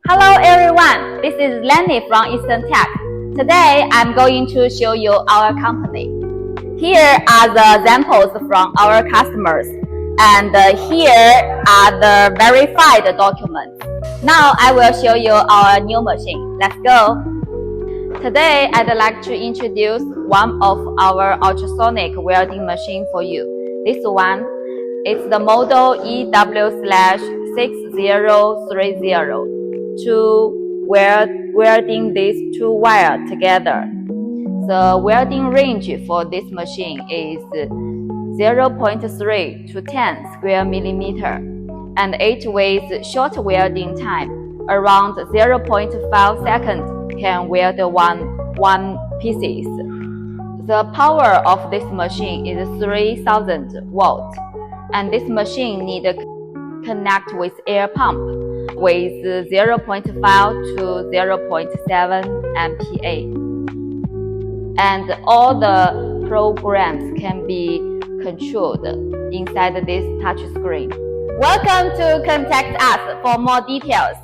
Hello everyone, this is Lenny from Eastern Tech. Today I'm going to show you our company. Here are the examples from our customers, and here are the verified documents. Now I will show you our new machine. Let's go. Today I'd like to introduce one of our ultrasonic welding machine for you. This one is the model EW/6030 to welding these two wires together. The welding range for this machine is 0.3 to 10 square millimeter, and it with short welding time, around 0.5 seconds, can weld one pieces. The power of this machine is 3000 volts, and this machine need to connect with air pump with 0.5 to 0.7 MPa. And all the programs can be controlled inside this touch screen. Welcome to contact us for more details.